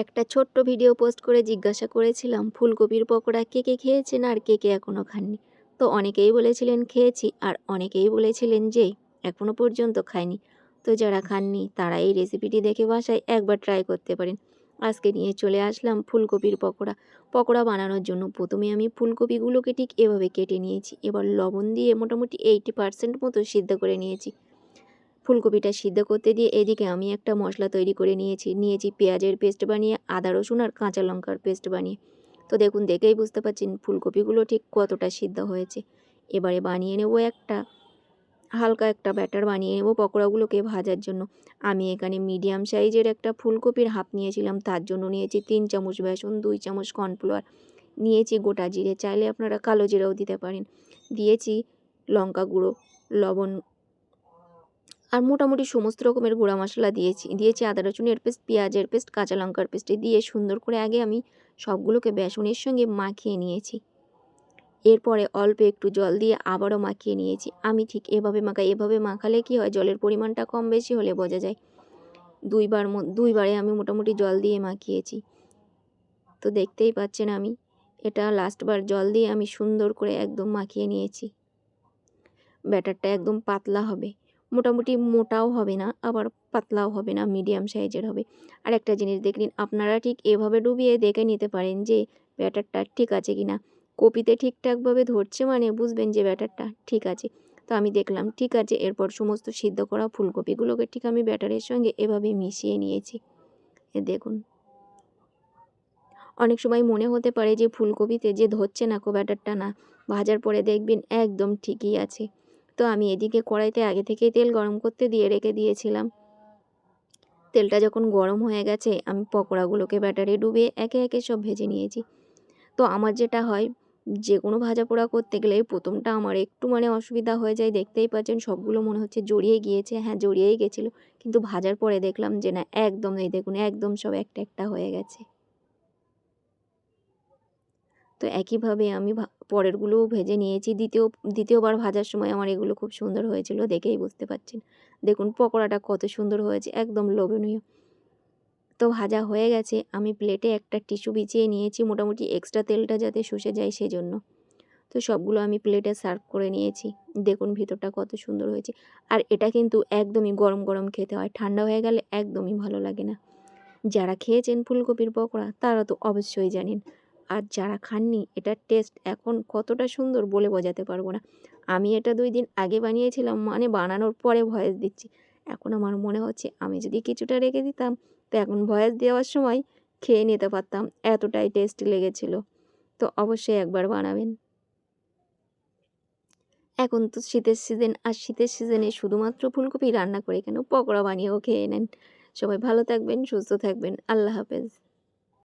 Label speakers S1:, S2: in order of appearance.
S1: একটা ছোট্ট video post করে জিজ্ঞাসা করেছিলাম ফুলকপির পকোড়া কে কে খেয়েছেন আর কে কে এখনও খাননি। তো অনেকেই বলেছিলেন খেয়েছি, আর অনেকেই বলেছিলেন যে এখনও পর্যন্ত খায়নি। তো যারা খাননি তারা এই রেসিপিটি দেখে বাসায় একবার ট্রাই করতে পারেন। আজকে নিয়ে চলে আসলাম ফুলকপির পকোড়া। পকোড়া বানানোর জন্য প্রথমে আমি ফুলকপিগুলোকে ঠিক এভাবে কেটে নিয়েছি। এবার লবণ দিয়ে মোটামুটি 80% মতো সিদ্ধ করে নিয়েছি। ফুলকপিটা সিদ্ধ করতে দিয়ে এদিকে আমি একটা মশলা তৈরি করে নিয়েছি পেঁয়াজের পেস্ট বানিয়ে, আদা রসুন আর কাঁচা লঙ্কার পেস্ট বানিয়ে। তো দেখুন, দেখেই বুঝতে পারছেন ফুলকপিগুলো ঠিক কতটা সিদ্ধ হয়েছে। এবারে বানিয়ে নেব হালকা একটা ব্যাটার বানিয়ে নেব পকোড়াগুলোকে ভাজার জন্য। আমি এখানে মিডিয়াম সাইজের একটা ফুলকপির হাফ নিয়েছিলাম, তার জন্য নিয়েছি 3 চামচ বেসন, 2 চামচ কর্নফ্লাওয়ার, নিয়েছি গোটা জিরে, চাইলে আপনারা কালো জিরেও দিতে পারেন, দিয়েছি লঙ্কা গুঁড়ো, লবণ আর মোটামুটি সমস্ত রকমের গুঁড়া মশলা দিয়েছি আদা রসুনের পেস্ট, পেঁয়াজের পেস্ট, কাঁচা লঙ্কার পেস্ট দিয়ে সুন্দর করে আগে আমি সবগুলোকে বেসনের সঙ্গে মাখিয়ে নিয়েছি। এরপরে অল্প একটু জল দিয়ে আবারও মাখিয়ে নিয়েছি। আমি ঠিক এভাবে এভাবে মাখালে কি হয়, জলের পরিমাণটা কম বেশি হলে বোঝা যায়। দুইবারে আমি মোটামুটি জল দিয়ে মাখিয়েছি। তো দেখতেই পাচ্ছেন আমি এটা লাস্টবার জল দিয়ে আমি সুন্দর করে একদম মাখিয়ে নিয়েছি। ব্যাটারটা একদম পাতলা হবে, মোটামুটি মোটাও হবে না আবার পাতলাও হবে না, মিডিয়াম সাইজের হবে। আর একটা জিনিস দেখে নিন, আপনারা ঠিক এভাবে ডুবিয়ে দেখে নিতে পারেন যে ব্যাটারটা ঠিক আছে কি না। কপিতে ঠিকঠাকভাবে ধরছে মানে বুঝবেন যে ব্যাটারটা ঠিক আছে। তো আমি দেখলাম ঠিক আছে। এরপর সমস্ত সিদ্ধ করা ফুলকপিগুলোকে ঠিক আমি ব্যাটারের সঙ্গে এভাবে মিশিয়ে নিয়েছি। দেখুন, অনেক সময় মনে হতে পারে যে ফুলকপিতে যে ধরছে না ব্যাটারটা, না, ভাজার পরে দেখবেন একদম ঠিকই আছে। তো আমি এদিকে কড়াইতে আগে থেকেই তেল গরম করতে দিয়ে রেখে দিয়েছিলাম। তেলটা যখন গরম হয়ে গেছে আমি পকোড়াগুলোকে ব্যাটারে ডুবিয়ে একে একে সব ভেজে নিয়েছি। তো আমার যেটা হয়, যে কোনো ভাজা পোড়া করতে গেলে প্রথমটা আমার একটু অসুবিধা হয়ে যায়। দেখতেই পাচ্ছেন সবগুলো মনে হচ্ছে জড়িয়ে গিয়েছে। হ্যাঁ, জড়িয়েই গেছিলো, কিন্তু ভাজার পরে দেখলাম যে না, একদম, এই দেখুন একদম সব একটা একটা হয়ে গেছে। তো একইভাবে আমি পরেরগুলোও ভেজে নিয়েছি। দ্বিতীয়বার ভাজার সময় আমার এগুলো খুব সুন্দর হয়েছিল, দেখেই বুঝতে পারছেন। দেখুন পকোড়াটা কত সুন্দর হয়েছে, একদম লোভনীয়। তো ভাজা হয়ে গেছে, আমি প্লেটে একটা টিস্যু বিছিয়ে নিয়েছি মোটামুটি এক্সট্রা তেলটা যাতে শুষে যায় সেজন্য। তো সবগুলো আমি প্লেটে সার্ভ করে নিয়েছি। দেখুন ভিতরটা কত সুন্দর হয়েছে। আর এটা কিন্তু একদমই গরম গরম খেতে হয়, ঠান্ডা হয়ে গেলে একদমই ভালো লাগে না। যারা খেয়েছেন ফুলকপির পকোড়া তারা তো অবশ্যই জানেন, আর যারা খাননি এটার টেস্ট এখন কতটা সুন্দর বলে বোঝাতে পারবো না। আমি এটা 2 দিন আগে বানিয়েছিলাম, বানানোর পরে ভয়েস দিচ্ছি। এখন আমার মনে হচ্ছে আমি যদি কিছুটা রেখে দিতাম তো এখন ভয়েস দেওয়ার সময় খেয়ে নিতে পারতাম, এতটাই টেস্টি লেগেছিল। তো অবশ্যই একবার বানাবেন। এখন তো শীতের সিজন, আর শীতের সিজনে শুধুমাত্র ফুলকপি রান্না করে কেন, পকোড়া বানিয়েও খেয়ে নেন। সবাই ভালো থাকবেন, সুস্থ থাকবেন। আল্লাহ হাফেজ।